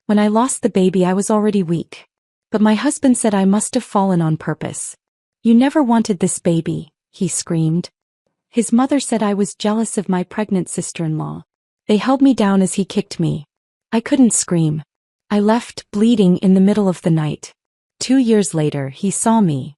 When I lost the baby, I was already weak. But my husband said I must have fallen on purpose. You never wanted this baby, he screamed. His mother said I was jealous of my pregnant sister-in-law. They held me down as he kicked me. I couldn't scream. I left, bleeding, in the middle of the night. 2 years later, he saw me.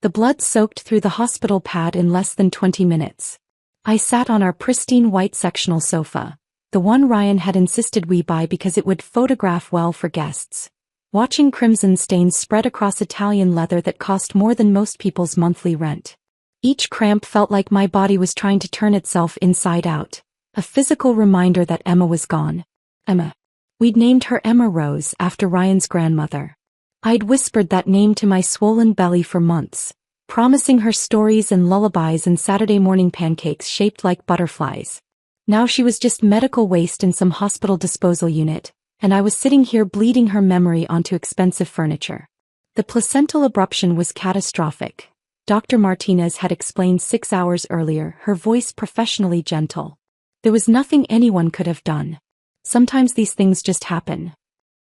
The blood soaked through the hospital pad in less than 20 minutes. I sat on our pristine white sectional sofa, the one Ryan had insisted we buy because it would photograph well for guests, watching crimson stains spread across Italian leather that cost more than most people's monthly rent. Each cramp felt like my body was trying to turn itself inside out, a physical reminder that Emma was gone. Emma. We'd named her Emma Rose after Ryan's grandmother. I'd whispered that name to my swollen belly for months, promising her stories and lullabies and Saturday morning pancakes shaped like butterflies. Now she was just medical waste in some hospital disposal unit, and I was sitting here bleeding her memory onto expensive furniture. The placental abruption was catastrophic. Dr. Martinez had explained 6 hours earlier, her voice professionally gentle. There was nothing anyone could have done. Sometimes these things just happen.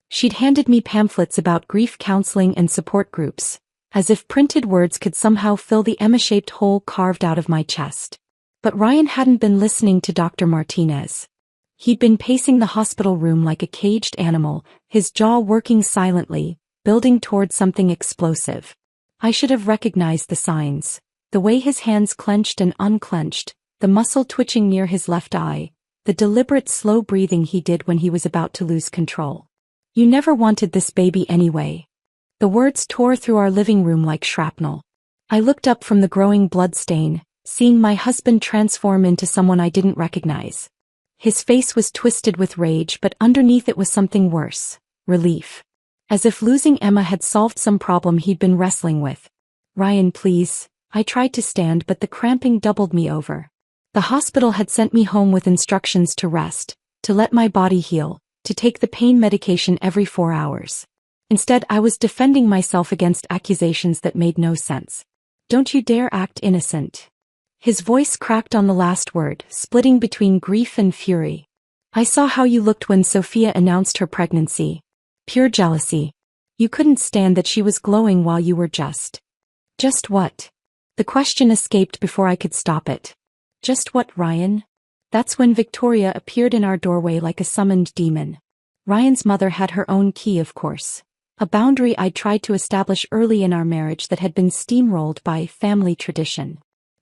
She'd handed me pamphlets about grief counseling and support groups, as if printed words could somehow fill the Emma-shaped hole carved out of my chest. But Ryan hadn't been listening to Dr. Martinez. He'd been pacing the hospital room like a caged animal, his jaw working silently, building toward something explosive. I should have recognized the signs, the way his hands clenched and unclenched, the muscle twitching near his left eye, the deliberate slow breathing he did when he was about to lose control. You never wanted this baby anyway. The words tore through our living room like shrapnel. I looked up from the growing blood stain, seeing my husband transform into someone I didn't recognize. His face was twisted with rage, but underneath it was something worse, relief. As if losing Emma had solved some problem he'd been wrestling with. Ryan, please. I tried to stand, but the cramping doubled me over. The hospital had sent me home with instructions to rest, to let my body heal, to take the pain medication every 4 hours. Instead, I was defending myself against accusations that made no sense. Don't you dare act innocent. His voice cracked on the last word, splitting between grief and fury. I saw how you looked when Sophia announced her pregnancy. Pure jealousy. You couldn't stand that she was glowing while you were just what? The question escaped before I could stop it. Just what, Ryan? That's when Victoria appeared in our doorway like a summoned demon. Ryan's mother had her own key, of course. A boundary I'd tried to establish early in our marriage that had been steamrolled by family tradition.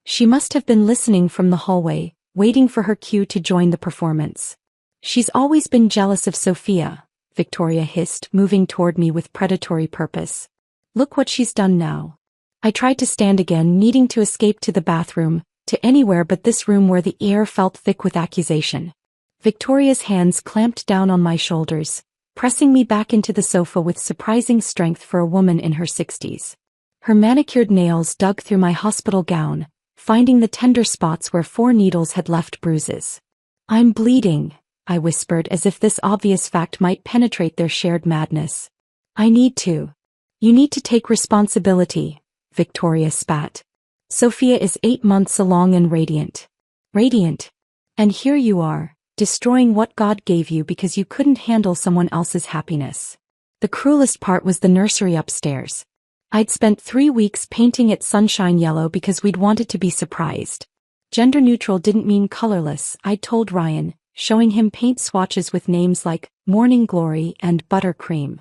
She must have been listening from the hallway, waiting for her cue to join the performance. She's always been jealous of Sophia, Victoria hissed, moving toward me with predatory purpose. Look what she's done now. I tried to stand again, needing to escape to the bathroom, to anywhere but this room where the air felt thick with accusation. Victoria's hands clamped down on my shoulders, pressing me back into the sofa with surprising strength for a woman in her 60s. Her manicured nails dug through my hospital gown, finding the tender spots where 4 needles had left bruises. I'm bleeding, I whispered, as if this obvious fact might penetrate their shared madness. I need to. You need to take responsibility, Victoria spat. Sophia is 8 months along and radiant. Radiant. And here you are, destroying what God gave you because you couldn't handle someone else's happiness. The cruelest part was the nursery upstairs. I'd spent 3 weeks painting it sunshine yellow because we'd wanted to be surprised. Gender neutral didn't mean colorless, I told Ryan, showing him paint swatches with names like Morning Glory and Buttercream.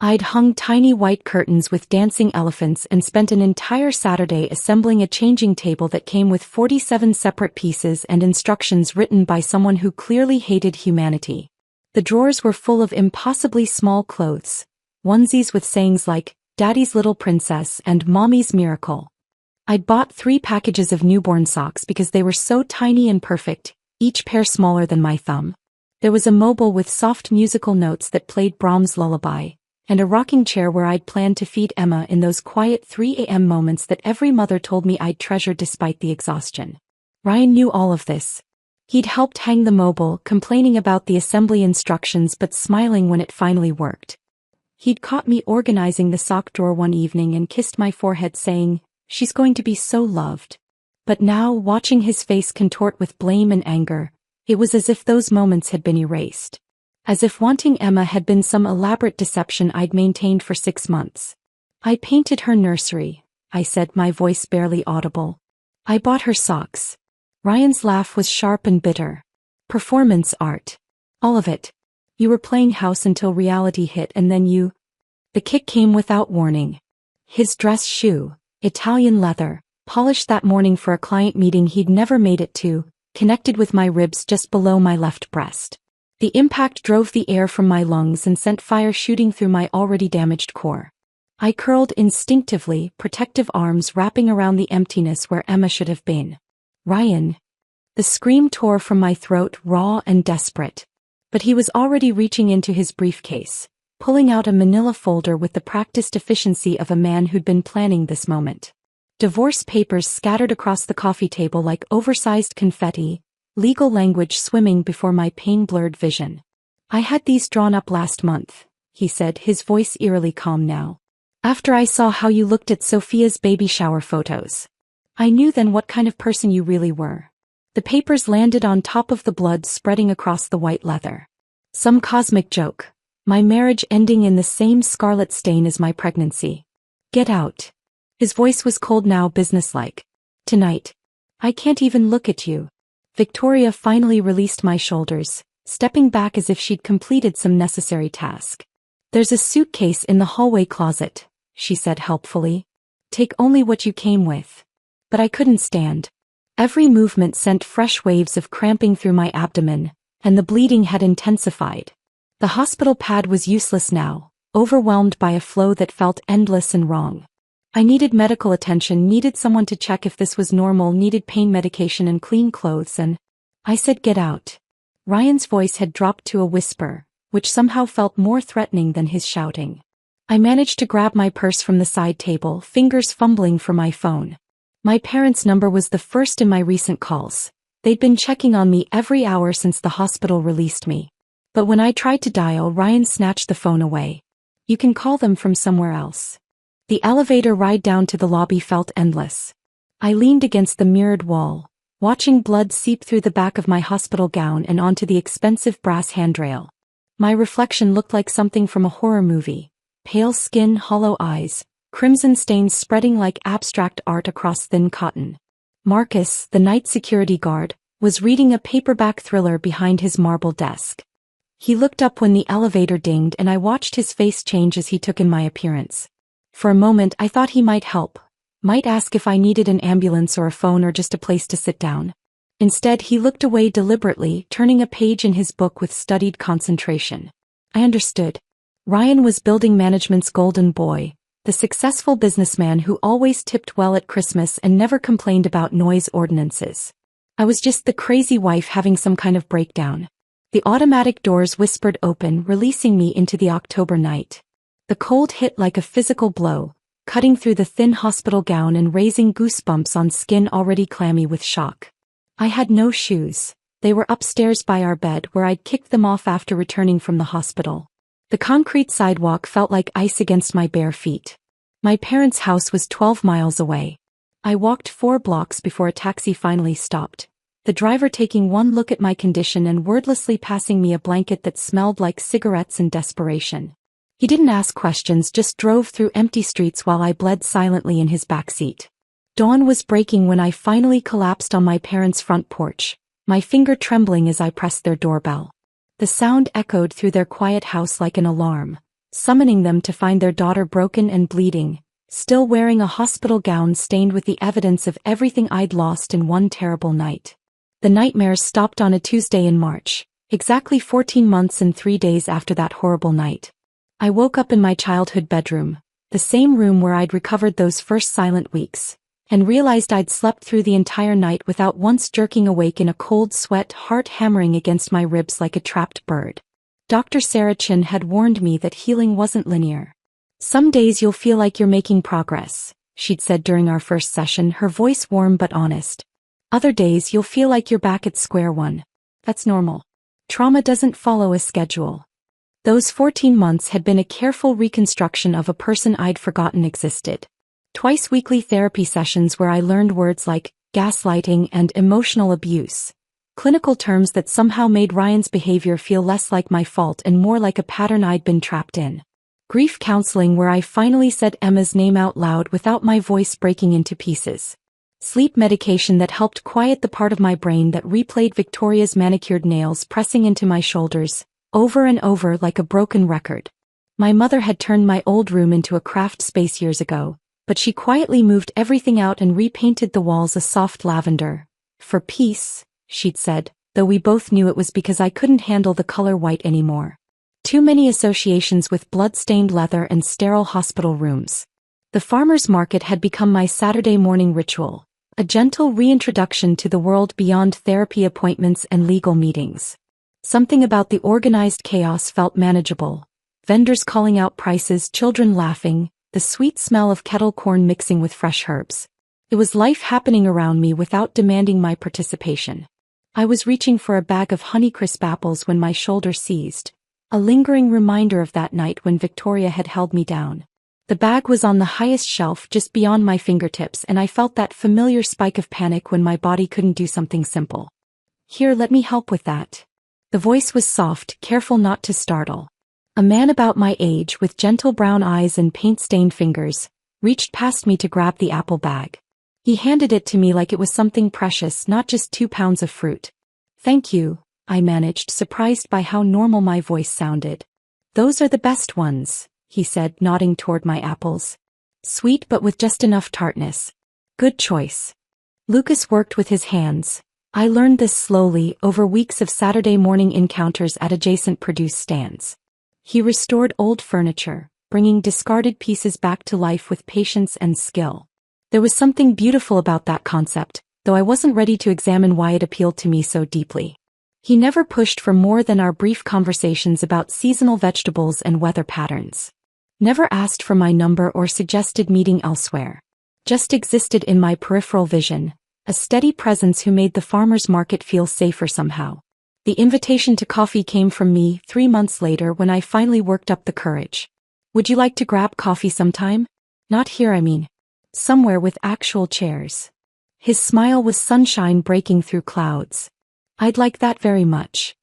I'd hung tiny white curtains with dancing elephants and spent an entire Saturday assembling a changing table that came with 47 separate pieces and instructions written by someone who clearly hated humanity. The drawers were full of impossibly small clothes, onesies with sayings like, Daddy's Little Princess and Mommy's Miracle. I'd bought 3 packages of newborn socks because they were so tiny and perfect, each pair smaller than my thumb. There was a mobile with soft musical notes that played Brahms' lullaby, and a rocking chair where I'd planned to feed Emma in those quiet 3 a.m. moments that every mother told me I'd treasure despite the exhaustion. Ryan knew all of this. He'd helped hang the mobile, complaining about the assembly instructions but smiling when it finally worked. He'd caught me organizing the sock drawer one evening and kissed my forehead saying, "She's going to be so loved." But now, watching his face contort with blame and anger, it was as if those moments had been erased. as if wanting Emma had been some elaborate deception I'd maintained for 6 months. I painted her nursery, I said, my voice barely audible. I bought her socks. Ryan's laugh was sharp and bitter. Performance art. All of it. You were playing house until reality hit, and then you... The kick came without warning. His dress shoe, Italian leather, polished that morning for a client meeting he'd never made it to, connected with my ribs just below my left breast. The impact drove the air from my lungs and sent fire shooting through my already damaged core. I curled instinctively, protective arms wrapping around the emptiness where Emma should have been. Ryan. The scream tore from my throat, raw and desperate. But he was already reaching into his briefcase, pulling out a manila folder with the practiced efficiency of a man who'd been planning this moment. Divorce papers scattered across the coffee table like oversized confetti, legal language swimming before my pain-blurred vision. I had these drawn up last month, he said, his voice eerily calm now. After I saw how you looked at Sophia's baby shower photos. I knew then what kind of person you really were. The papers landed on top of the blood spreading across the white leather. Some cosmic joke. My marriage ending in the same scarlet stain as my pregnancy. Get out. His voice was cold now, businesslike. Tonight. I can't even look at you. Victoria finally released my shoulders, stepping back as if she'd completed some necessary task. There's a suitcase in the hallway closet, she said helpfully. Take only what you came with. But I couldn't stand. Every movement sent fresh waves of cramping through my abdomen, and the bleeding had intensified. The hospital pad was useless now, overwhelmed by a flow that felt endless and wrong. I needed medical attention, needed someone to check if this was normal, needed pain medication and clean clothes, and I said get out. Ryan's voice had dropped to a whisper, which somehow felt more threatening than his shouting. I managed to grab my purse from the side table, fingers fumbling for my phone. My parents' number was the first in my recent calls. They'd been checking on me every hour since the hospital released me. But when I tried to dial, Ryan snatched the phone away. You can call them from somewhere else. The elevator ride down to the lobby felt endless. I leaned against the mirrored wall, watching blood seep through the back of my hospital gown and onto the expensive brass handrail. My reflection looked like something from a horror movie. Pale skin, hollow eyes, crimson stains spreading like abstract art across thin cotton. Marcus, the night security guard, was reading a paperback thriller behind his marble desk. He looked up when the elevator dinged, and I watched his face change as he took in my appearance. For a moment I thought he might help, might ask if I needed an ambulance or a phone or just a place to sit down. Instead he looked away deliberately, turning a page in his book with studied concentration. I understood. Ryan was building management's golden boy, the successful businessman who always tipped well at Christmas and never complained about noise ordinances. I was just the crazy wife having some kind of breakdown. The automatic doors whispered open, releasing me into the October night. The cold hit like a physical blow, cutting through the thin hospital gown and raising goosebumps on skin already clammy with shock. I had no shoes. They were upstairs by our bed where I'd kicked them off after returning from the hospital. The concrete sidewalk felt like ice against my bare feet. My parents' house was 12 miles away. I walked 4 blocks before a taxi finally stopped, the driver taking one look at my condition and wordlessly passing me a blanket that smelled like cigarettes and desperation. He didn't ask questions, just drove through empty streets while I bled silently in his backseat. Dawn was breaking when I finally collapsed on my parents' front porch, my finger trembling as I pressed their doorbell. The sound echoed through their quiet house like an alarm, summoning them to find their daughter broken and bleeding, still wearing a hospital gown stained with the evidence of everything I'd lost in one terrible night. The nightmares stopped on a Tuesday in March, exactly 14 months and 3 days after that horrible night. I woke up in my childhood bedroom, the same room where I'd recovered those first silent weeks, and realized I'd slept through the entire night without once jerking awake in a cold sweat, heart hammering against my ribs like a trapped bird. Dr. Sarah Chin had warned me that healing wasn't linear. Some days you'll feel like you're making progress, she'd said during our first session, her voice warm but honest. Other days you'll feel like you're back at square one. That's normal. Trauma doesn't follow a schedule. Those 14 months had been a careful reconstruction of a person I'd forgotten existed. Twice weekly therapy sessions where I learned words like gaslighting and emotional abuse, Clinical terms that somehow made Ryan's behavior feel less like my fault and more like a pattern I'd been trapped in. Grief counseling, where I finally said Emma's name out loud without my voice breaking into pieces. Sleep medication that helped quiet the part of my brain that replayed Victoria's manicured nails pressing into my shoulders, over and over like a broken record. My mother had turned my old room into a craft space years ago, but she quietly moved everything out and repainted the walls a soft lavender. For peace, she'd said, though we both knew it was because I couldn't handle the color white anymore. Too many associations with blood-stained leather and sterile hospital rooms. The farmer's market had become my Saturday morning ritual, a gentle reintroduction to the world beyond therapy appointments and legal meetings. Something about the organized chaos felt manageable. Vendors calling out prices, children laughing, the sweet smell of kettle corn mixing with fresh herbs. It was life happening around me without demanding my participation. I was reaching for a bag of Honeycrisp apples when my shoulder seized, a lingering reminder of that night when Victoria had held me down. The bag was on the highest shelf just beyond my fingertips, and I felt that familiar spike of panic when my body couldn't do something simple. "Here, let me help with that." The voice was soft, careful not to startle. A man about my age with gentle brown eyes and paint-stained fingers reached past me to grab the apple bag. He handed it to me like it was something precious, not just 2 pounds of fruit. "Thank you," I managed, surprised by how normal my voice sounded. "Those are the best ones," he said, nodding toward my apples. "Sweet but with just enough tartness. Good choice." Lucas worked with his hands. I learned this slowly over weeks of Saturday morning encounters at adjacent produce stands. He restored old furniture, bringing discarded pieces back to life with patience and skill. There was something beautiful about that concept, though I wasn't ready to examine why it appealed to me so deeply. He never pushed for more than our brief conversations about seasonal vegetables and weather patterns. Never asked for my number or suggested meeting elsewhere. Just existed in my peripheral vision, a steady presence who made the farmer's market feel safer somehow. The invitation to coffee came from me 3 months later when I finally worked up the courage. "Would you like to grab coffee sometime? Not here, I mean. Somewhere with actual chairs." His smile was sunshine breaking through clouds. "I'd like that very much."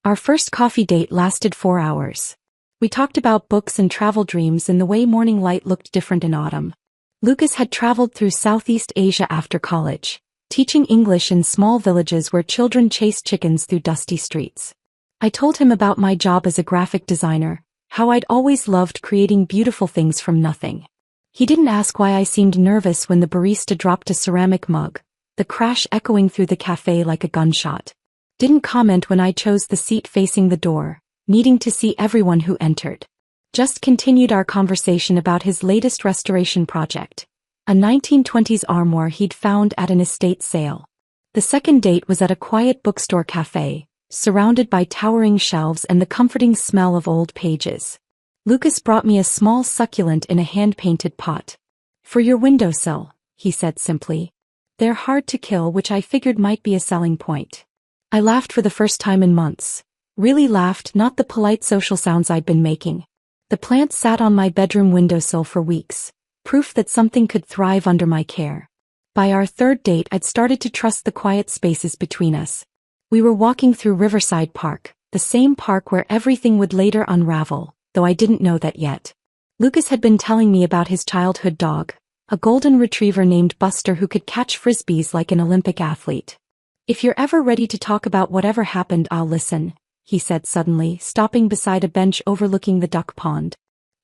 Our first coffee date lasted 4 hours. We talked about books and travel dreams and the way morning light looked different in autumn. Lucas had traveled through Southeast Asia after college, teaching English in small villages where children chased chickens through dusty streets. I told him about my job as a graphic designer, how I'd always loved creating beautiful things from nothing. He didn't ask why I seemed nervous when the barista dropped a ceramic mug, the crash echoing through the cafe like a gunshot. Didn't comment when I chose the seat facing the door, needing to see everyone who entered. Just continued our conversation about his latest restoration project, a 1920s armoire he'd found at an estate sale. The second date was at a quiet bookstore cafe, surrounded by towering shelves and the comforting smell of old pages. Lucas brought me a small succulent in a hand-painted pot. "For your windowsill," he said simply. "They're hard to kill," which I figured might be a selling point. I laughed for the first time in months. Really laughed, not the polite social sounds I'd been making. The plant sat on my bedroom windowsill for weeks, proof that something could thrive under my care. By our third date, I'd started to trust the quiet spaces between us. We were walking through Riverside Park, the same park where everything would later unravel, though I didn't know that yet. Lucas had been telling me about his childhood dog, a golden retriever named Buster who could catch frisbees like an Olympic athlete. "If you're ever ready to talk about whatever happened, I'll listen," he said suddenly, stopping beside a bench overlooking the duck pond.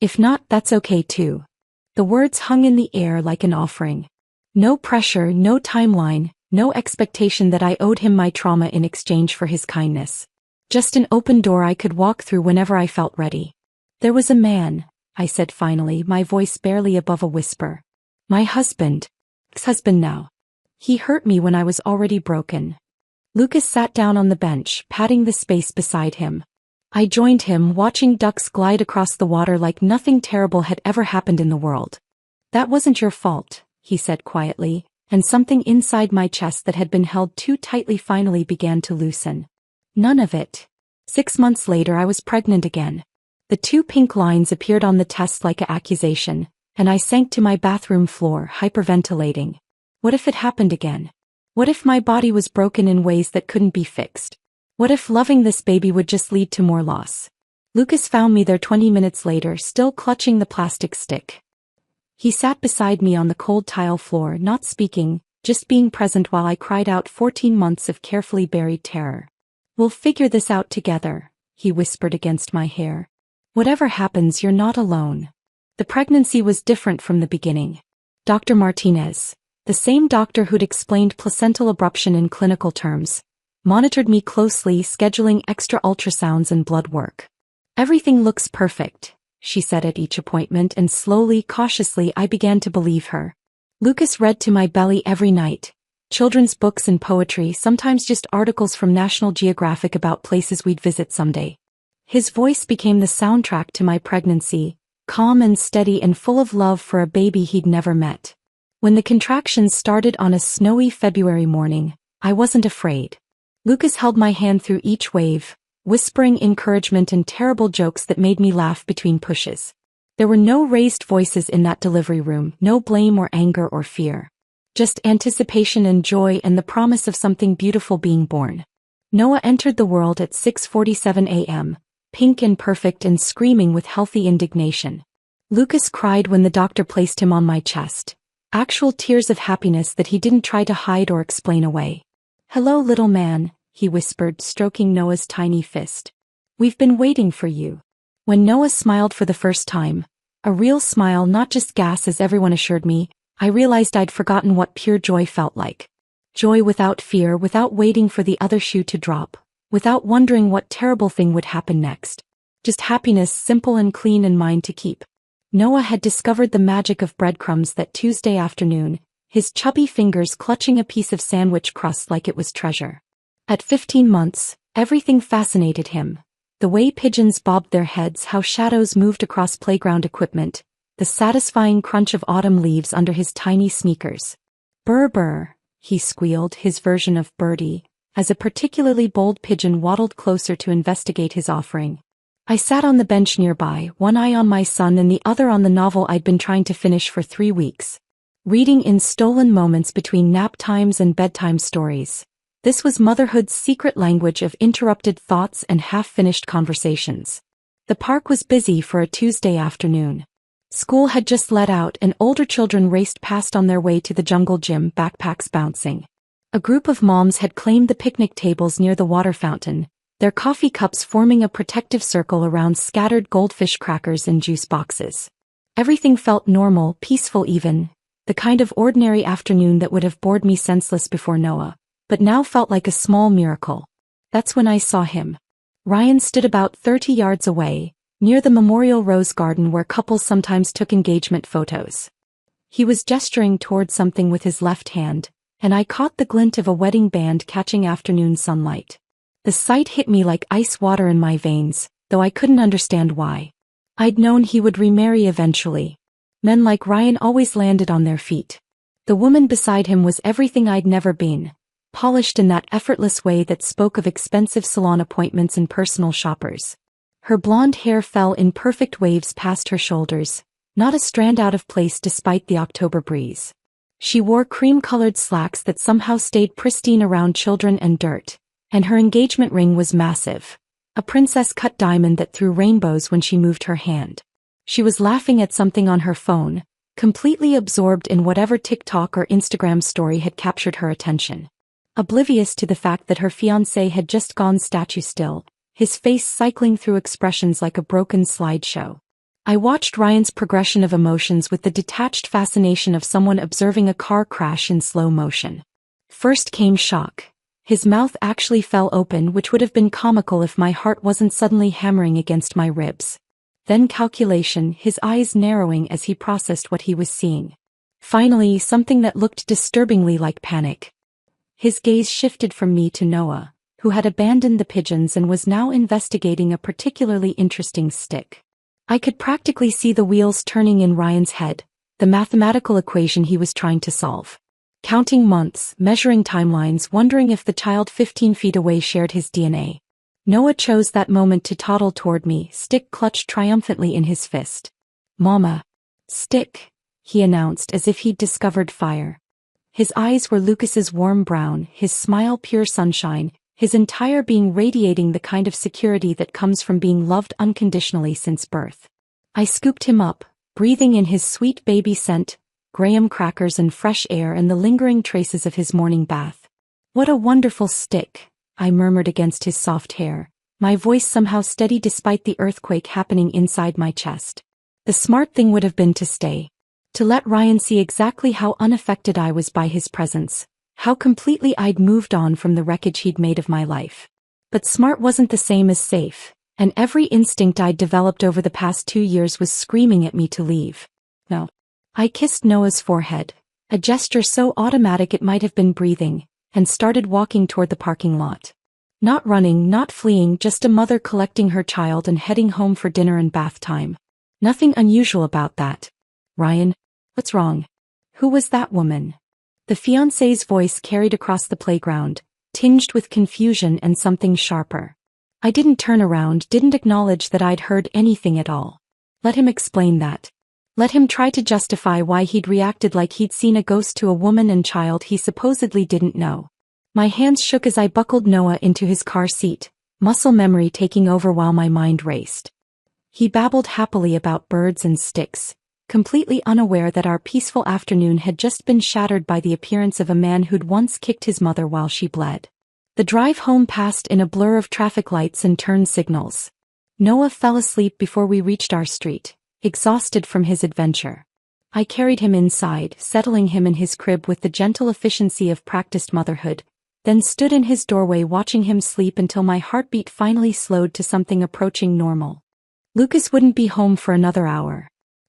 "If not, that's okay too." The words hung in the air like an offering. No pressure, no timeline, no expectation that I owed him my trauma in exchange for his kindness. Just an open door I could walk through whenever I felt ready. "There was a man," I said finally, my voice barely above a whisper. "My husband. Ex-husband now. He hurt me when I was already broken." Lucas sat down on the bench, patting the space beside him. I joined him, watching ducks glide across the water like nothing terrible had ever happened in the world. "That wasn't your fault," he said quietly, and something inside my chest that had been held too tightly finally began to loosen. "None of it." 6 months later I was pregnant again. The 2 pink lines appeared on the test like an accusation, and I sank to my bathroom floor, hyperventilating. What if it happened again? What if my body was broken in ways that couldn't be fixed? What if loving this baby would just lead to more loss? Lucas found me there 20 minutes later, still clutching the plastic stick. He sat beside me on the cold tile floor, not speaking, just being present while I cried out 14 months of carefully buried terror. "We'll figure this out together," he whispered against my hair. "Whatever happens, you're not alone." The pregnancy was different from the beginning. Dr. Martinez, the same doctor who'd explained placental abruption in clinical terms, monitored me closely, scheduling extra ultrasounds and blood work. "Everything looks perfect," she said at each appointment, and slowly, cautiously I began to believe her. Lucas read to my belly every night. Children's books and poetry, sometimes just articles from National Geographic about places we'd visit someday. His voice became the soundtrack to my pregnancy, calm and steady and full of love for a baby he'd never met. When the contractions started on a snowy February morning, I wasn't afraid. Lucas held my hand through each wave, whispering encouragement and terrible jokes that made me laugh between pushes. There were no raised voices in that delivery room, no blame or anger or fear. Just anticipation and joy and the promise of something beautiful being born. Noah entered the world at 6:47 a.m., pink and perfect and screaming with healthy indignation. Lucas cried when the doctor placed him on my chest. Actual tears of happiness that he didn't try to hide or explain away. "Hello, little man," he whispered, stroking Noah's tiny fist. "We've been waiting for you." When Noah smiled for the first time, a real smile, not just gas as everyone assured me, I realized I'd forgotten what pure joy felt like. Joy without fear, without waiting for the other shoe to drop, without wondering what terrible thing would happen next. Just happiness, simple and clean and mine to keep. Noah had discovered the magic of breadcrumbs that Tuesday afternoon, his chubby fingers clutching a piece of sandwich crust like it was treasure. At 15 months, everything fascinated him. The way pigeons bobbed their heads, how shadows moved across playground equipment, the satisfying crunch of autumn leaves under his tiny sneakers. "Burr burr," he squealed, his version of birdie, as a particularly bold pigeon waddled closer to investigate his offering. I sat on the bench nearby, one eye on my son and the other on the novel I'd been trying to finish for 3 weeks. Reading in stolen moments between nap times and bedtime stories. This was motherhood's secret language of interrupted thoughts and half-finished conversations. The park was busy for a Tuesday afternoon. School had just let out and older children raced past on their way to the jungle gym, backpacks bouncing. A group of moms had claimed the picnic tables near the water fountain, their coffee cups forming a protective circle around scattered goldfish crackers and juice boxes. Everything felt normal, peaceful even, the kind of ordinary afternoon that would have bored me senseless before Noah, but now felt like a small miracle. That's when I saw him. Ryan stood about 30 yards away, near the Memorial Rose Garden where couples sometimes took engagement photos. He was gesturing toward something with his left hand, and I caught the glint of a wedding band catching afternoon sunlight. The sight hit me like ice water in my veins, though I couldn't understand why. I'd known he would remarry eventually. Men like Ryan always landed on their feet. The woman beside him was everything I'd never been, polished in that effortless way that spoke of expensive salon appointments and personal shoppers. Her blonde hair fell in perfect waves past her shoulders, not a strand out of place despite the October breeze. She wore cream-colored slacks that somehow stayed pristine around children and dirt, and her engagement ring was massive, a princess-cut diamond that threw rainbows when she moved her hand. She was laughing at something on her phone, completely absorbed in whatever TikTok or Instagram story had captured her attention. Oblivious to the fact that her fiancé had just gone statue still, his face cycling through expressions like a broken slideshow. I watched Ryan's progression of emotions with the detached fascination of someone observing a car crash in slow motion. First came shock. His mouth actually fell open, which would have been comical if my heart wasn't suddenly hammering against my ribs. Then calculation, his eyes narrowing as he processed what he was seeing. Finally, something that looked disturbingly like panic. His gaze shifted from me to Noah, who had abandoned the pigeons and was now investigating a particularly interesting stick. I could practically see the wheels turning in Ryan's head, the mathematical equation he was trying to solve. Counting months, measuring timelines, wondering if the child 15 feet away shared his DNA. Noah chose that moment to toddle toward me, stick clutched triumphantly in his fist. "Mama." "Stick," he announced as if he'd discovered fire. His eyes were Lucas's warm brown, his smile pure sunshine, his entire being radiating the kind of security that comes from being loved unconditionally since birth. I scooped him up, breathing in his sweet baby scent, graham crackers and fresh air and the lingering traces of his morning bath. "What a wonderful stick," I murmured against his soft hair, my voice somehow steady despite the earthquake happening inside my chest. The smart thing would have been to stay. To let Ryan see exactly how unaffected I was by his presence, how completely I'd moved on from the wreckage he'd made of my life. But smart wasn't the same as safe, and every instinct I'd developed over the past 2 years was screaming at me to leave. No. I kissed Noah's forehead, a gesture so automatic it might have been breathing, and started walking toward the parking lot. Not running, not fleeing, just a mother collecting her child and heading home for dinner and bath time. Nothing unusual about that. "Ryan, what's wrong? Who was that woman?" The fiancé's voice carried across the playground, tinged with confusion and something sharper. I didn't turn around, didn't acknowledge that I'd heard anything at all. Let him explain that. Let him try to justify why he'd reacted like he'd seen a ghost to a woman and child he supposedly didn't know. My hands shook as I buckled Noah into his car seat, muscle memory taking over while my mind raced. He babbled happily about birds and sticks, completely unaware that our peaceful afternoon had just been shattered by the appearance of a man who'd once kicked his mother while she bled. The drive home passed in a blur of traffic lights and turn signals. Noah fell asleep before we reached our street, exhausted from his adventure. I carried him inside, settling him in his crib with the gentle efficiency of practiced motherhood, then stood in his doorway watching him sleep until my heartbeat finally slowed to something approaching normal. Lucas wouldn't be home for another hour.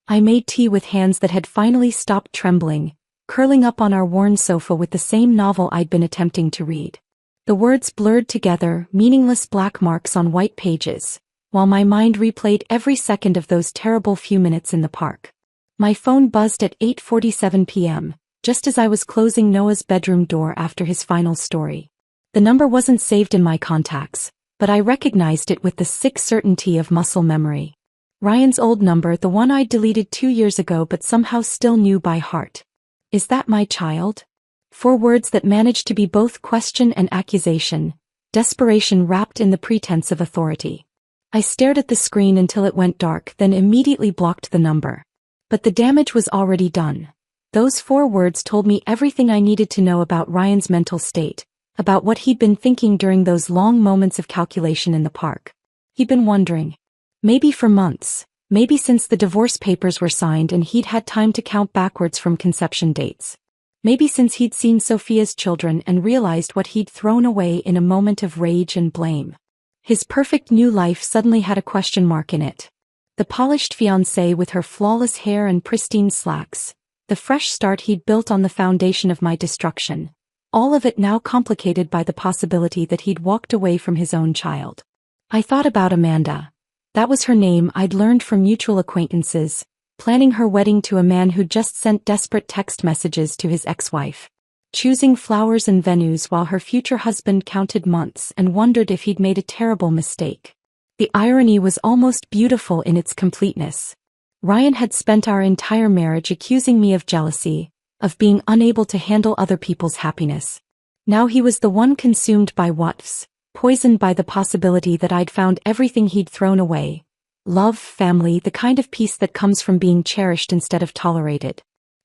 I made tea with hands that had finally stopped trembling, curling up on our worn sofa with the same novel I'd been attempting to read. The words blurred together, meaningless black marks on white pages, while my mind replayed every second of those terrible few minutes in the park. My phone buzzed at 8:47 p.m., just as I was closing Noah's bedroom door after his final story. The number wasn't saved in my contacts, but I recognized it with the sick certainty of muscle memory. Ryan's old number, the one I'd deleted 2 years ago but somehow still knew by heart. "Is that my child?" 4 words that managed to be both question and accusation, desperation wrapped in the pretense of authority. I stared at the screen until it went dark, then immediately blocked the number. But the damage was already done. Those 4 words told me everything I needed to know about Ryan's mental state, about what he'd been thinking during those long moments of calculation in the park. He'd been wondering. Maybe for months, maybe since the divorce papers were signed and he'd had time to count backwards from conception dates. Maybe since he'd seen Sophia's children and realized what he'd thrown away in a moment of rage and blame. His perfect new life suddenly had a question mark in it. The polished fiancée with her flawless hair and pristine slacks, the fresh start he'd built on the foundation of my destruction, all of it now complicated by the possibility that he'd walked away from his own child. I thought about Amanda. That was her name I'd learned from mutual acquaintances, planning her wedding to a man who'd just sent desperate text messages to his ex-wife. Choosing flowers and venues while her future husband counted months and wondered if he'd made a terrible mistake. The irony was almost beautiful in its completeness. Ryan had spent our entire marriage accusing me of jealousy, of being unable to handle other people's happiness. Now he was the one consumed by what-ifs, poisoned by the possibility that I'd found everything he'd thrown away. Love, family, the kind of peace that comes from being cherished instead of tolerated.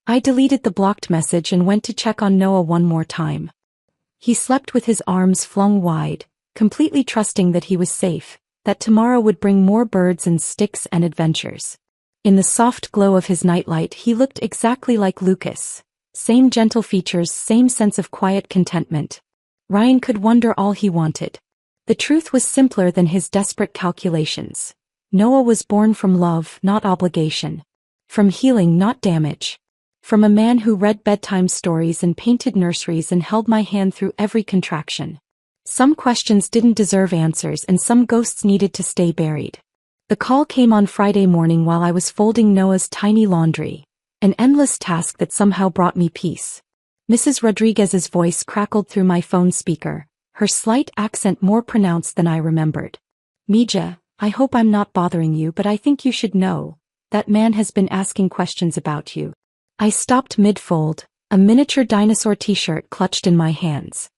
I deleted the blocked message and went to check on Noah one more time. He slept with his arms flung wide, completely trusting that he was safe, that tomorrow would bring more birds and sticks and adventures. In the soft glow of his nightlight he looked exactly like Lucas. Same gentle features, same sense of quiet contentment. Ryan could wonder all he wanted. The truth was simpler than his desperate calculations. Noah was born from love, not obligation. From healing, not damage. From a man who read bedtime stories and painted nurseries and held my hand through every contraction. Some questions didn't deserve answers and some ghosts needed to stay buried. The call came on Friday morning while I was folding Noah's tiny laundry, an endless task that somehow brought me peace. Mrs. Rodriguez's voice crackled through my phone speaker, her slight accent more pronounced than I remembered. "Mija, I hope I'm not bothering you, but I think you should know. That man has been asking questions about you." I stopped mid-fold, a miniature dinosaur t-shirt clutched in my hands.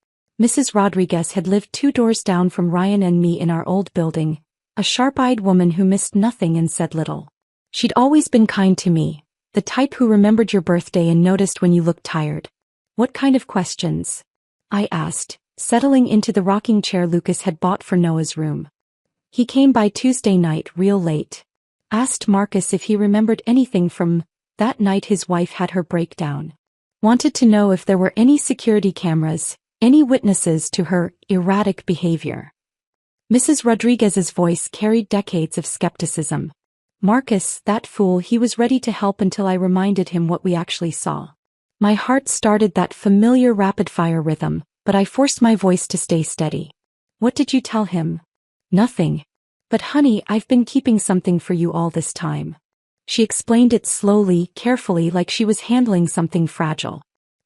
Mrs. Rodriguez had lived 2 doors down from Ryan and me in our old building, a sharp-eyed woman who missed nothing and said little. She'd always been kind to me, the type who remembered your birthday and noticed when you looked tired. What kind of questions? I asked, settling into the rocking chair Lucas had bought for Noah's room. He came by Tuesday night real late. Asked Marcus if he remembered anything from that night his wife had her breakdown. Wanted to know if there were any security cameras, any witnesses to her erratic behavior. Mrs. Rodriguez's voice carried decades of skepticism. Marcus, that fool, he was ready to help until I reminded him what we actually saw. My heart started that familiar rapid-fire rhythm, but I forced my voice to stay steady. What did you tell him? Nothing. But honey, I've been keeping something for you all this time. She explained it slowly, carefully, like she was handling something fragile.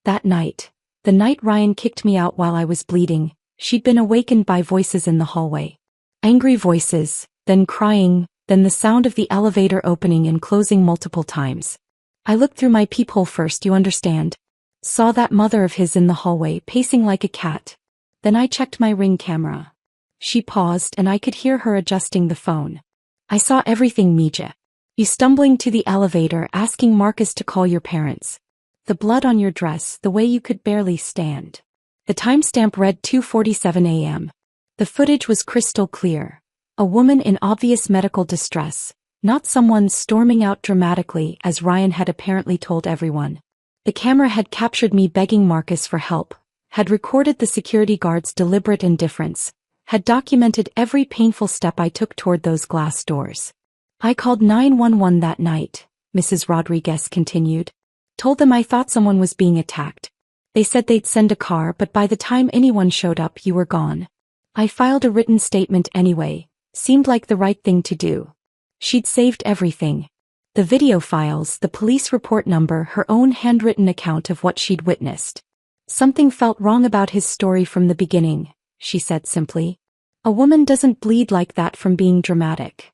That night, the night Ryan kicked me out while I was bleeding, she'd been awakened by voices in the hallway. Angry voices, then crying, then the sound of the elevator opening and closing multiple times. I looked through my peephole first, you understand. Saw that mother of his in the hallway, pacing like a cat. Then I checked my Ring camera. She paused and I could hear her adjusting the phone. I saw everything, Mija. You stumbling to the elevator, asking Marcus to call your parents. The blood on your dress, the way you could barely stand. The timestamp read 2:47 a.m. The footage was crystal clear. A woman in obvious medical distress, not someone storming out dramatically as Ryan had apparently told everyone. The camera had captured me begging Marcus for help, had recorded the security guard's deliberate indifference, had documented every painful step I took toward those glass doors. I called 911 that night, Mrs. Rodriguez continued. Told them I thought someone was being attacked. They said they'd send a car, but by the time anyone showed up, you were gone. I filed a written statement anyway, seemed like the right thing to do. She'd saved everything. The video files, the police report number, her own handwritten account of what she'd witnessed. Something felt wrong about his story from the beginning, she said simply. A woman doesn't bleed like that from being dramatic.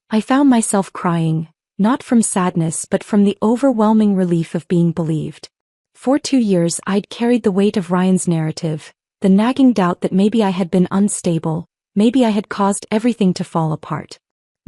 I found myself crying, not from sadness but from the overwhelming relief of being believed. For 2 years I'd carried the weight of Ryan's narrative, the nagging doubt that maybe I had been unstable, maybe I had caused everything to fall apart.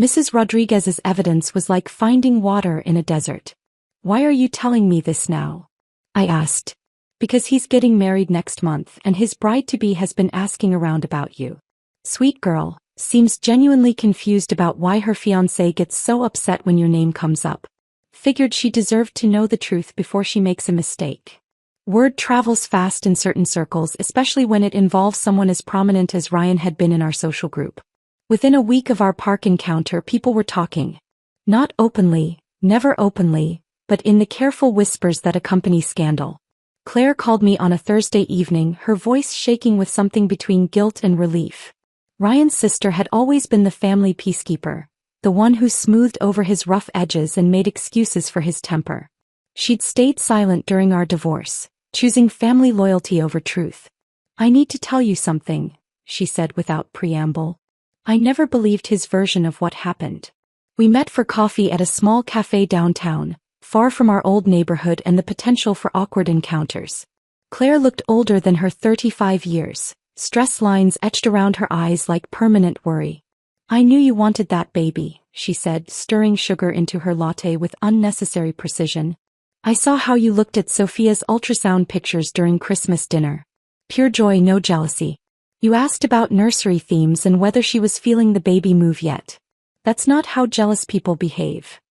Mrs. Rodriguez's evidence was like finding water in a desert. Why are you telling me this now? I asked. Because he's getting married next month and his bride-to-be has been asking around about you. Sweet girl, seems genuinely confused about why her fiancé gets so upset when your name comes up. Figured she deserved to know the truth before she makes a mistake. Word travels fast in certain circles, especially when it involves someone as prominent as Ryan had been in our social group. Within a week of our park encounter, people were talking. Not openly, never openly, but in the careful whispers that accompany scandal. Claire called me on a Thursday evening, her voice shaking with something between guilt and relief. Ryan's sister had always been the family peacekeeper, the one who smoothed over his rough edges and made excuses for his temper. She'd stayed silent during our divorce, choosing family loyalty over truth. I need to tell you something, she said without preamble. I never believed his version of what happened. We met for coffee at a small cafe downtown, far from our old neighborhood and the potential for awkward encounters. Claire looked older than her 35 years. Stress lines etched around her eyes like permanent worry. I knew you wanted that baby, she said, stirring sugar into her latte with unnecessary precision. I saw how you looked at Sophia's ultrasound pictures during Christmas dinner. Pure joy, no jealousy. You asked about nursery themes and whether she was feeling the baby move yet. That's not how jealous people behave.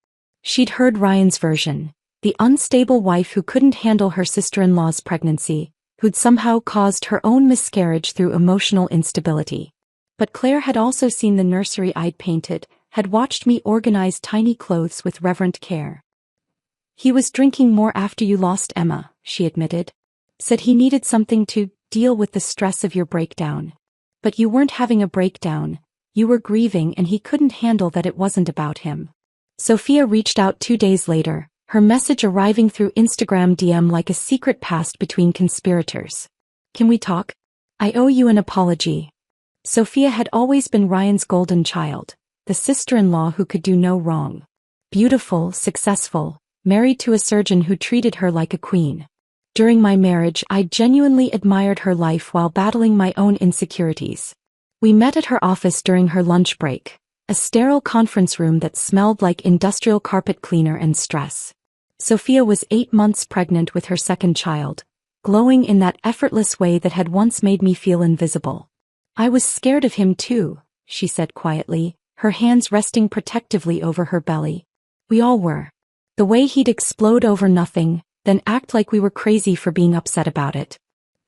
She'd heard Ryan's version, the unstable wife who couldn't handle her sister-in-law's pregnancy, who'd somehow caused her own miscarriage through emotional instability. But Claire had also seen the nursery I'd painted, had watched me organize tiny clothes with reverent care. He was drinking more after you lost Emma, she admitted. Said he needed something to deal with the stress of your breakdown. But you weren't having a breakdown, you were grieving and he couldn't handle that it wasn't about him. Sophia reached out 2 days later, her message arriving through Instagram DM like a secret pact between conspirators. Can we talk? I owe you an apology. Sophia had always been Ryan's golden child, the sister-in-law who could do no wrong. Beautiful, successful, married to a surgeon who treated her like a queen. During my marriage, I genuinely admired her life while battling my own insecurities. We met at her office during her lunch break, a sterile conference room that smelled like industrial carpet cleaner and stress. Sophia was 8 months pregnant with her second child, glowing in that effortless way that had once made me feel invisible. I was scared of him too, she said quietly, her hands resting protectively over her belly. We all were. The way he'd explode over nothing, then act like we were crazy for being upset about it.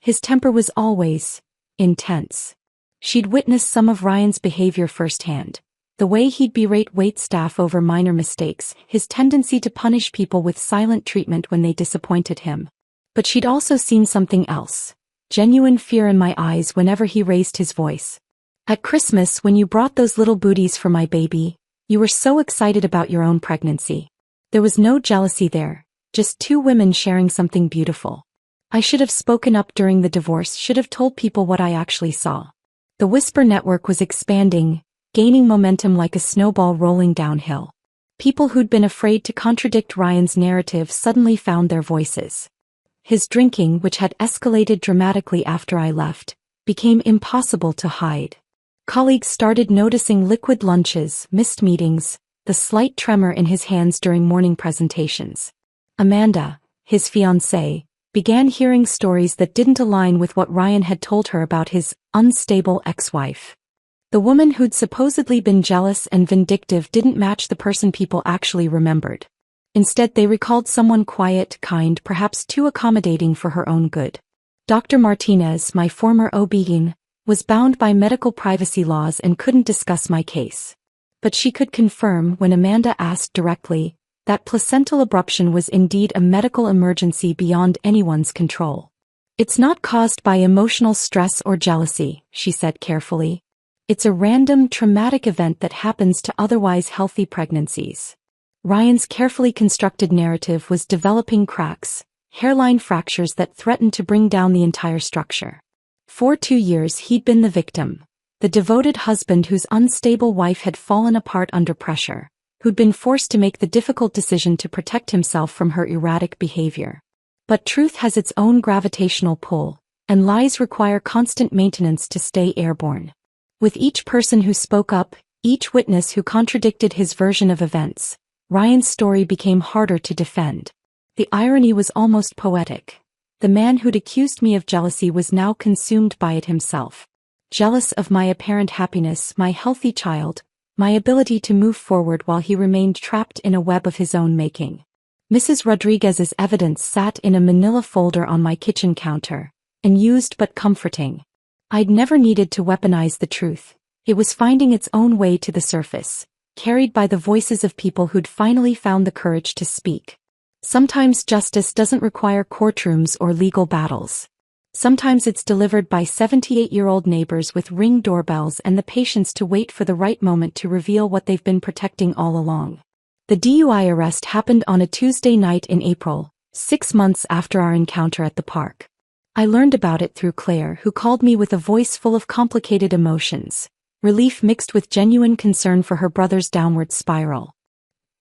His temper was always intense. She'd witnessed some of Ryan's behavior firsthand. The way he'd berate waitstaff over minor mistakes, his tendency to punish people with silent treatment when they disappointed him. But she'd also seen something else. Genuine fear in my eyes whenever he raised his voice. At Christmas, when you brought those little booties for my baby, you were so excited about your own pregnancy. There was no jealousy there, just two women sharing something beautiful. I should have spoken up during the divorce, should have told people what I actually saw. The Whisper network was expanding, gaining momentum like a snowball rolling downhill. People who'd been afraid to contradict Ryan's narrative suddenly found their voices. His drinking, which had escalated dramatically after I left, became impossible to hide. Colleagues started noticing liquid lunches, missed meetings, the slight tremor in his hands during morning presentations. Amanda, his fiancée, began hearing stories that didn't align with what Ryan had told her about his unstable ex-wife. The woman who'd supposedly been jealous and vindictive didn't match the person people actually remembered. Instead, they recalled someone quiet, kind, perhaps too accommodating for her own good. Dr. Martinez, my former OB-GYN, was bound by medical privacy laws and couldn't discuss my case. But she could confirm, when Amanda asked directly, that placental abruption was indeed a medical emergency beyond anyone's control. It's not caused by emotional stress or jealousy, she said carefully. It's a random, traumatic event that happens to otherwise healthy pregnancies. Ryan's carefully constructed narrative was developing cracks, hairline fractures that threatened to bring down the entire structure. For 2 years he'd been the victim, the devoted husband whose unstable wife had fallen apart under pressure, who'd been forced to make the difficult decision to protect himself from her erratic behavior. But truth has its own gravitational pull, and lies require constant maintenance to stay airborne. With each person who spoke up, each witness who contradicted his version of events, Ryan's story became harder to defend. The irony was almost poetic. The man who'd accused me of jealousy was now consumed by it himself. Jealous of my apparent happiness, my healthy child, my ability to move forward while he remained trapped in a web of his own making. Mrs. Rodriguez's evidence sat in a manila folder on my kitchen counter, unused but comforting. I'd never needed to weaponize the truth. It was finding its own way to the surface, carried by the voices of people who'd finally found the courage to speak. Sometimes justice doesn't require courtrooms or legal battles. Sometimes it's delivered by 78-year-old neighbors with Ring doorbells and the patience to wait for the right moment to reveal what they've been protecting all along. The DUI arrest happened on a Tuesday night in April, 6 months after our encounter at the park. I learned about it through Claire, who called me with a voice full of complicated emotions, relief mixed with genuine concern for her brother's downward spiral.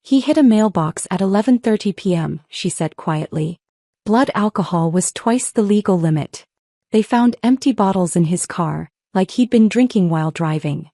He hit a mailbox at 11:30 p.m., she said quietly. Blood alcohol was twice the legal limit. They found empty bottles in his car, like he'd been drinking while driving.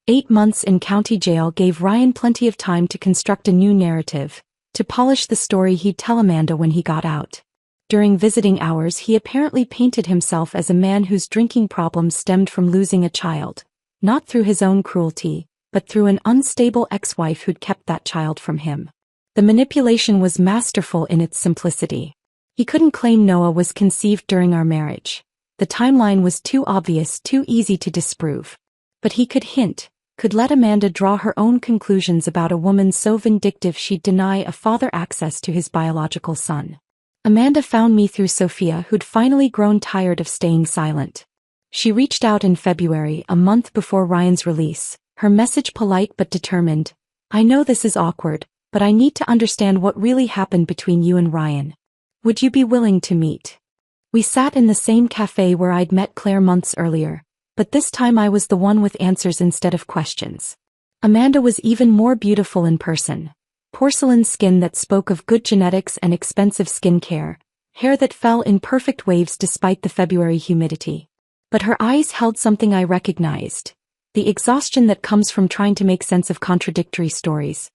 8 months in county jail gave Ryan plenty of time to construct a new narrative, to polish the story he'd tell Amanda when he got out. During visiting hours, he apparently painted himself as a man whose drinking problems stemmed from losing a child, not through his own cruelty, but through an unstable ex-wife who'd kept that child from him. The manipulation was masterful in its simplicity. He couldn't claim Noah was conceived during our marriage. The timeline was too obvious, too easy to disprove. But he could hint, could let Amanda draw her own conclusions about a woman so vindictive she'd deny a father access to his biological son. Amanda found me through Sophia, who'd finally grown tired of staying silent. She reached out in February, a month before Ryan's release, her message polite but determined. I know this is awkward, but I need to understand what really happened between you and Ryan. Would you be willing to meet? We sat in the same cafe where I'd met Claire months earlier, but this time I was the one with answers instead of questions. Amanda was even more beautiful in person. Porcelain skin that spoke of good genetics and expensive skincare, hair that fell in perfect waves despite the February humidity. But her eyes held something I recognized, the exhaustion that comes from trying to make sense of contradictory stories.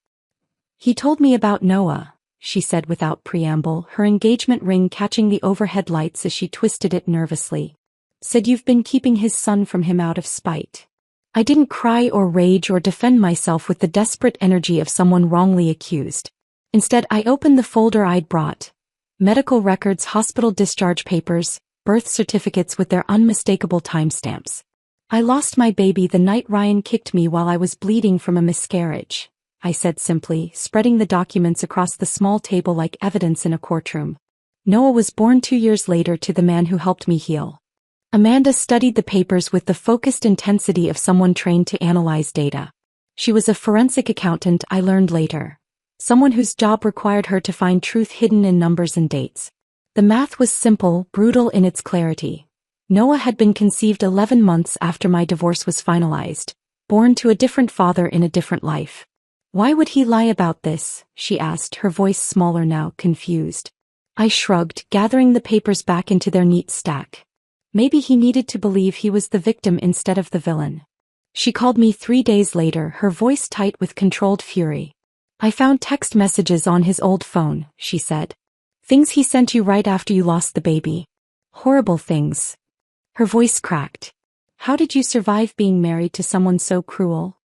"He told me about Noah," she said without preamble, her engagement ring catching the overhead lights as she twisted it nervously. "Said you've been keeping his son from him out of spite." I didn't cry or rage or defend myself with the desperate energy of someone wrongly accused. Instead, I opened the folder I'd brought. Medical records, hospital discharge papers, birth certificates with their unmistakable timestamps. "I lost my baby the night Ryan kicked me while I was bleeding from a miscarriage," I said simply, spreading the documents across the small table like evidence in a courtroom. "Noah was born 2 years later to the man who helped me heal." Amanda studied the papers with the focused intensity of someone trained to analyze data. She was a forensic accountant, I learned later. Someone whose job required her to find truth hidden in numbers and dates. The math was simple, brutal in its clarity. Noah had been conceived 11 months after my divorce was finalized, born to a different father in a different life. "Why would he lie about this?" she asked, her voice smaller now, confused. I shrugged, gathering the papers back into their neat stack. Maybe he needed to believe he was the victim instead of the villain. She called me 3 days later, her voice tight with controlled fury. "I found text messages on his old phone," she said. "Things he sent you right after you lost the baby. Horrible things." Her voice cracked. "How did you survive being married to someone so cruel?"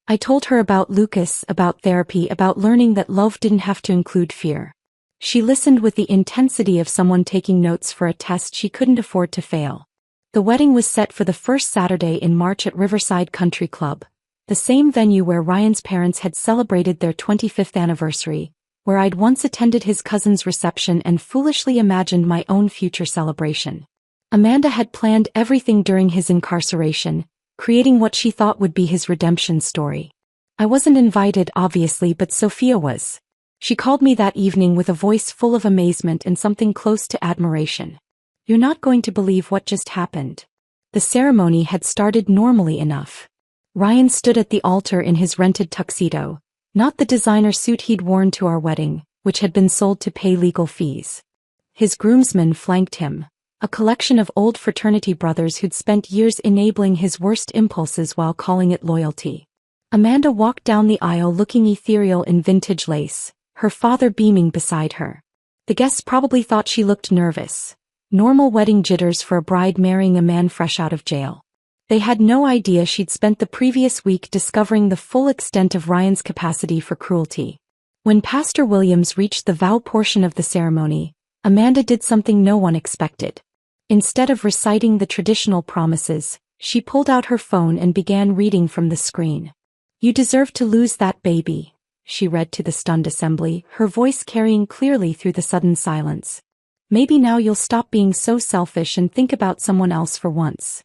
I told her about Lucas, about therapy, about learning that love didn't have to include fear. She listened with the intensity of someone taking notes for a test she couldn't afford to fail. The wedding was set for the first Saturday in March at Riverside Country Club, the same venue where Ryan's parents had celebrated their 25th anniversary, where I'd once attended his cousin's reception and foolishly imagined my own future celebration. Amanda had planned everything during his incarceration, creating what she thought would be his redemption story. I wasn't invited, obviously, but Sophia was. She called me that evening with a voice full of amazement and something close to admiration. "You're not going to believe what just happened." The ceremony had started normally enough. Ryan stood at the altar in his rented tuxedo, not the designer suit he'd worn to our wedding, which had been sold to pay legal fees. His groomsmen flanked him, a collection of old fraternity brothers who'd spent years enabling his worst impulses while calling it loyalty. Amanda walked down the aisle looking ethereal in vintage lace, her father beaming beside her. The guests probably thought she looked nervous. Normal wedding jitters for a bride marrying a man fresh out of jail. They had no idea she'd spent the previous week discovering the full extent of Ryan's capacity for cruelty. When Pastor Williams reached the vow portion of the ceremony, Amanda did something no one expected. Instead of reciting the traditional promises, she pulled out her phone and began reading from the screen. "You deserve to lose that baby," she read to the stunned assembly, her voice carrying clearly through the sudden silence. "Maybe now you'll stop being so selfish and think about someone else for once."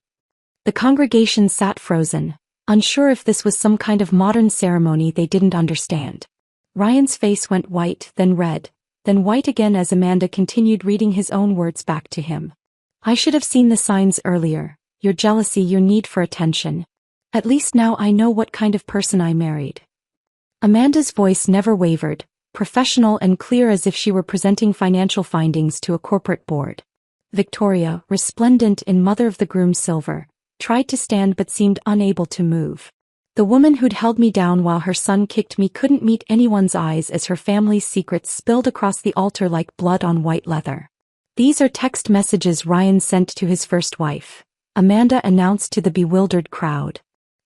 The congregation sat frozen, unsure if this was some kind of modern ceremony they didn't understand. Ryan's face went white, then red, then white again as Amanda continued reading his own words back to him. "I should have seen the signs earlier, your jealousy, your need for attention. At least now I know what kind of person I married." Amanda's voice never wavered, professional and clear as if she were presenting financial findings to a corporate board. Victoria, resplendent in mother of the groom silver, tried to stand but seemed unable to move. The woman who'd held me down while her son kicked me couldn't meet anyone's eyes as her family's secrets spilled across the altar like blood on white leather. "These are text messages Ryan sent to his first wife," Amanda announced to the bewildered crowd.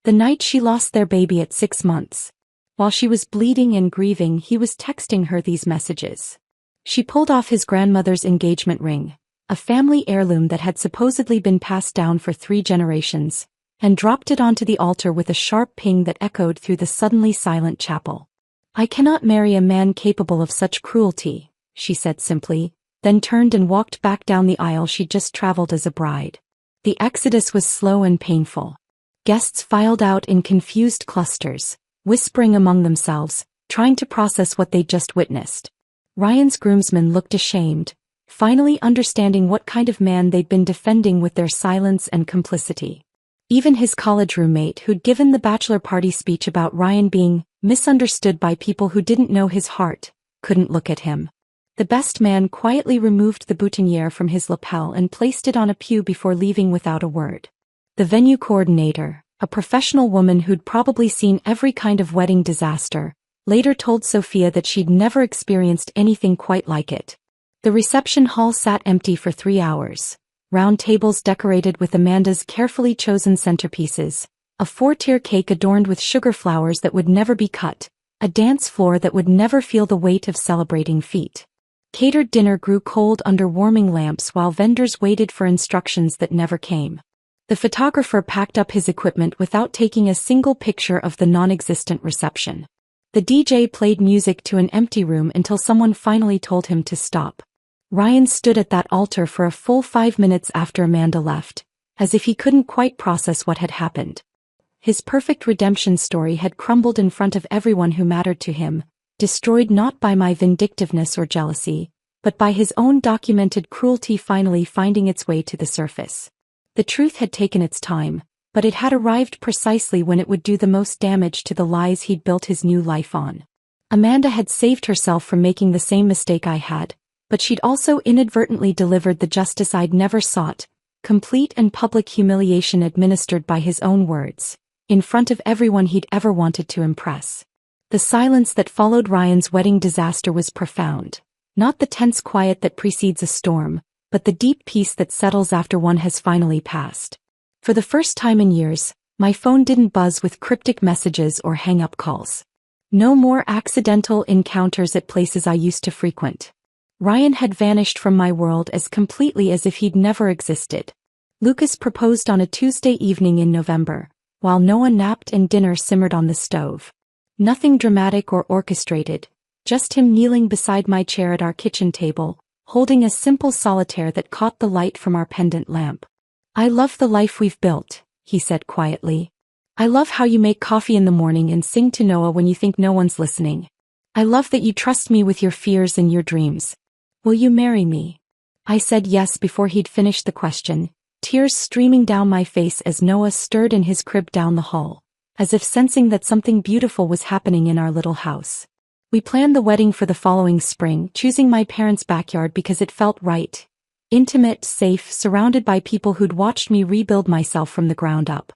"The night she lost their baby at 6 months. While she was bleeding and grieving, he was texting her these messages." She pulled off his grandmother's engagement ring, a family heirloom that had supposedly been passed down for 3 generations, and dropped it onto the altar with a sharp ping that echoed through the suddenly silent chapel. "I cannot marry a man capable of such cruelty," she said simply, then turned and walked back down the aisle she'd just traveled as a bride. The exodus was slow and painful. Guests filed out in confused clusters, whispering among themselves, trying to process what they'd just witnessed. Ryan's groomsmen looked ashamed, finally understanding what kind of man they'd been defending with their silence and complicity. Even his college roommate, who'd given the bachelor party speech about Ryan being misunderstood by people who didn't know his heart, couldn't look at him. The best man quietly removed the boutonniere from his lapel and placed it on a pew before leaving without a word. The venue coordinator, a professional woman who'd probably seen every kind of wedding disaster, later told Sophia that she'd never experienced anything quite like it. The reception hall sat empty for 3 hours. Round tables decorated with Amanda's carefully chosen centerpieces, a 4-tier cake adorned with sugar flowers that would never be cut, a dance floor that would never feel the weight of celebrating feet. Catered dinner grew cold under warming lamps while vendors waited for instructions that never came. The photographer packed up his equipment without taking a single picture of the non-existent reception. The DJ played music to an empty room until someone finally told him to stop. Ryan stood at that altar for a full 5 minutes after Amanda left, as if he couldn't quite process what had happened. His perfect redemption story had crumbled in front of everyone who mattered to him, destroyed not by my vindictiveness or jealousy, but by his own documented cruelty finally finding its way to the surface. The truth had taken its time, but it had arrived precisely when it would do the most damage to the lies he'd built his new life on. Amanda had saved herself from making the same mistake I had, but she'd also inadvertently delivered the justice I'd never sought, complete and public humiliation administered by his own words, in front of everyone he'd ever wanted to impress. The silence that followed Ryan's wedding disaster was profound, not the tense quiet that precedes a storm, but the deep peace that settles after one has finally passed. For the first time in years, my phone didn't buzz with cryptic messages or hang-up calls. No more accidental encounters at places I used to frequent. Ryan had vanished from my world as completely as if he'd never existed. Lucas proposed on a Tuesday evening in November, while Noah napped and dinner simmered on the stove. Nothing dramatic or orchestrated, just him kneeling beside my chair at our kitchen table, holding a simple solitaire that caught the light from our pendant lamp. "I love the life we've built," he said quietly. "I love how you make coffee in the morning and sing to Noah when you think no one's listening. I love that you trust me with your fears and your dreams. Will you marry me?" I said yes before he'd finished the question, tears streaming down my face as Noah stirred in his crib down the hall, as if sensing that something beautiful was happening in our little house. We planned the wedding for the following spring, choosing my parents' backyard because it felt right. Intimate, safe, surrounded by people who'd watched me rebuild myself from the ground up.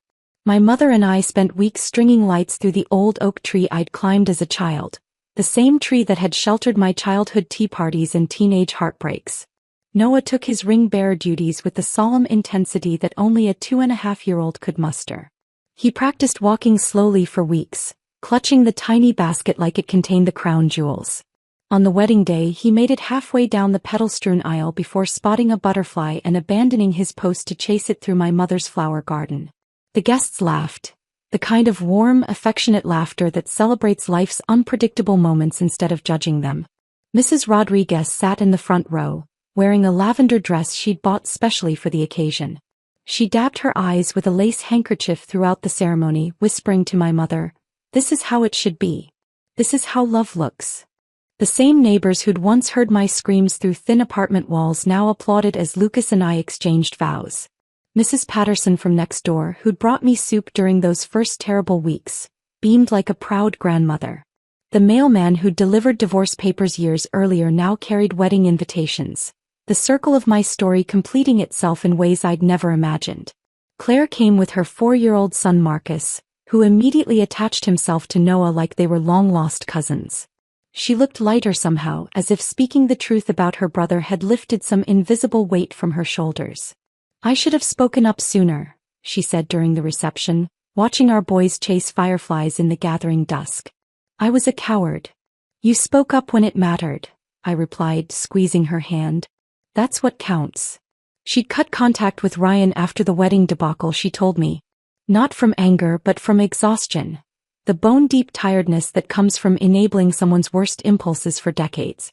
My mother and I spent weeks stringing lights through the old oak tree I'd climbed as a child, the same tree that had sheltered my childhood tea parties and teenage heartbreaks. Noah took his ring-bearer duties with the solemn intensity that only a 2.5-year-old could muster. He practiced walking slowly for weeks, clutching the tiny basket like it contained the crown jewels. On the wedding day, he made it halfway down the petal-strewn aisle before spotting a butterfly and abandoning his post to chase it through my mother's flower garden. The guests laughed, the kind of warm, affectionate laughter that celebrates life's unpredictable moments instead of judging them. Mrs. Rodriguez sat in the front row, wearing a lavender dress she'd bought specially for the occasion. She dabbed her eyes with a lace handkerchief throughout the ceremony, whispering to my mother, "This is how it should be. This is how love looks." The same neighbors who'd once heard my screams through thin apartment walls now applauded as Lucas and I exchanged vows. Mrs. Patterson from next door, who'd brought me soup during those first terrible weeks, beamed like a proud grandmother. The mailman who'd delivered divorce papers years earlier now carried wedding invitations, the circle of my story completing itself in ways I'd never imagined. Claire came with her 4-year-old son Marcus, who immediately attached himself to Noah like they were long-lost cousins. She looked lighter somehow, as if speaking the truth about her brother had lifted some invisible weight from her shoulders. "I should have spoken up sooner," she said during the reception, watching our boys chase fireflies in the gathering dusk. "I was a coward." "You spoke up when it mattered," I replied, squeezing her hand. "That's what counts." She'd cut contact with Ryan after the wedding debacle, she told me. Not from anger but from exhaustion. The bone-deep tiredness that comes from enabling someone's worst impulses for decades.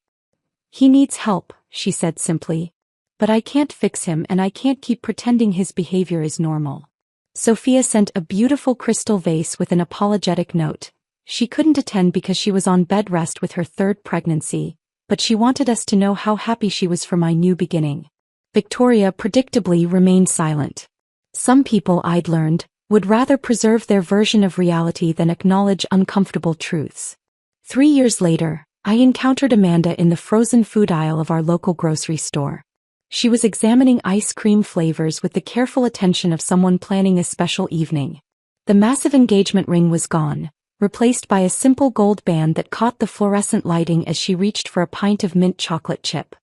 "He needs help," she said simply. "But I can't fix him and I can't keep pretending his behavior is normal." Sophia sent a beautiful crystal vase with an apologetic note. She couldn't attend because she was on bed rest with her 3rd pregnancy, but she wanted us to know how happy she was for my new beginning. Victoria predictably remained silent. Some people, I'd learned, would rather preserve their version of reality than acknowledge uncomfortable truths. 3 years later, I encountered Amanda in the frozen food aisle of our local grocery store. She was examining ice cream flavors with the careful attention of someone planning a special evening. The massive engagement ring was gone, replaced by a simple gold band that caught the fluorescent lighting as she reached for a pint of mint chocolate chip.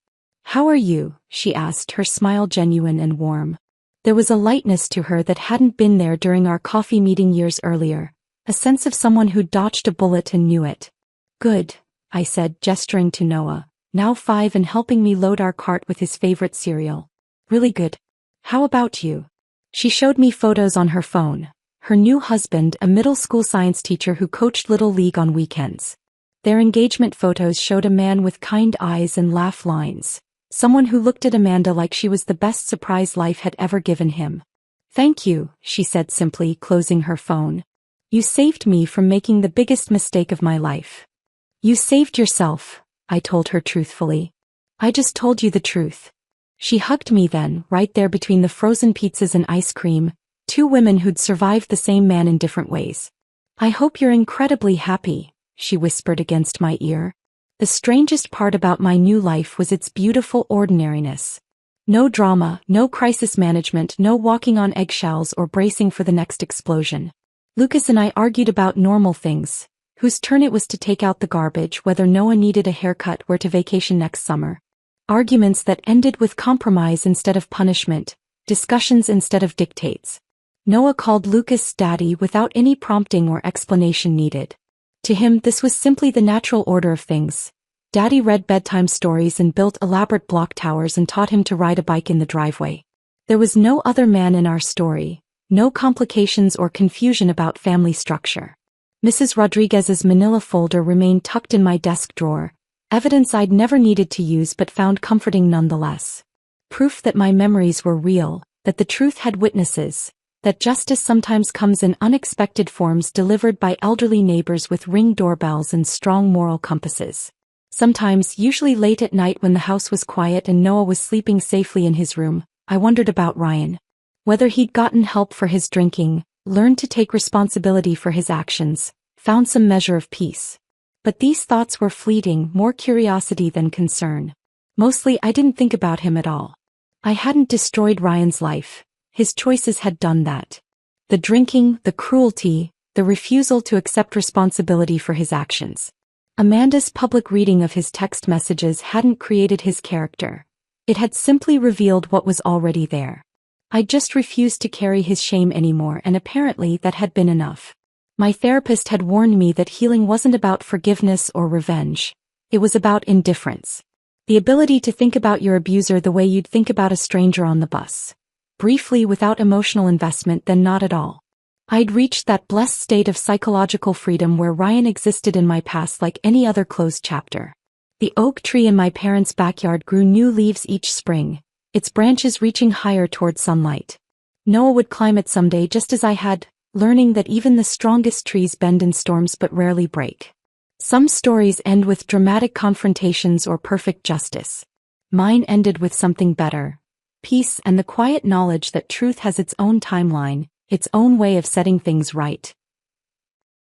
"How are you?" she asked, her smile genuine and warm. There was a lightness to her that hadn't been there during our coffee meeting years earlier, a sense of someone who'd dodged a bullet and knew it. "Good," I said, gesturing to Noah, now 5 and helping me load our cart with his favorite cereal. "Really good. How about you?" She showed me photos on her phone. Her new husband, a middle school science teacher who coached Little League on weekends. Their engagement photos showed a man with kind eyes and laugh lines, someone who looked at Amanda like she was the best surprise life had ever given him. "Thank you," she said simply, closing her phone. "You saved me from making the biggest mistake of my life." "You saved yourself," I told her truthfully. "I just told you the truth." She hugged me then, right there between the frozen pizzas and ice cream, 2 women who'd survived the same man in different ways. "I hope you're incredibly happy," she whispered against my ear. The strangest part about my new life was its beautiful ordinariness. No drama, no crisis management, no walking on eggshells or bracing for the next explosion. Lucas and I argued about normal things, whose turn it was to take out the garbage, whether Noah needed a haircut, where to vacation next summer. Arguments that ended with compromise instead of punishment, discussions instead of dictates. Noah called Lucas Daddy without any prompting or explanation needed. To him, this was simply the natural order of things. Daddy read bedtime stories and built elaborate block towers and taught him to ride a bike in the driveway. There was no other man in our story, no complications or confusion about family structure. Mrs. Rodriguez's manila folder remained tucked in my desk drawer, evidence I'd never needed to use but found comforting nonetheless. Proof that my memories were real, that the truth had witnesses, that justice sometimes comes in unexpected forms delivered by elderly neighbors with Ring doorbells and strong moral compasses. Sometimes, usually late at night when the house was quiet and Noah was sleeping safely in his room, I wondered about Ryan. Whether he'd gotten help for his drinking, learned to take responsibility for his actions, found some measure of peace. But these thoughts were fleeting, more curiosity than concern. Mostly I didn't think about him at all. I hadn't destroyed Ryan's life. His choices had done that. The drinking, the cruelty, the refusal to accept responsibility for his actions. Amanda's public reading of his text messages hadn't created his character. It had simply revealed what was already there. I just refused to carry his shame anymore, and apparently that had been enough. My therapist had warned me that healing wasn't about forgiveness or revenge. It was about indifference. The ability to think about your abuser the way you'd think about a stranger on the bus. Briefly, without emotional investment, then not at all. I'd reached that blessed state of psychological freedom where Ryan existed in my past like any other closed chapter. The oak tree in my parents' backyard grew new leaves each spring, its branches reaching higher toward sunlight. Noah would climb it someday just as I had, learning that even the strongest trees bend in storms but rarely break. Some stories end with dramatic confrontations or perfect justice. Mine ended with something better. Peace and the quiet knowledge that truth has its own timeline, its own way of setting things right.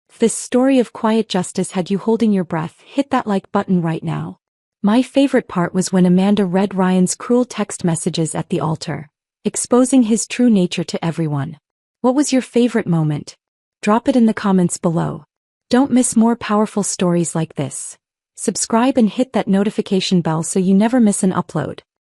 If this story of quiet justice had you holding your breath, hit that like button right now. My favorite part was when Amanda read Ryan's cruel text messages at the altar, exposing his true nature to everyone. What was your favorite moment? Drop it in the comments below. Don't miss more powerful stories like this. Subscribe and hit that notification bell so you never miss an upload.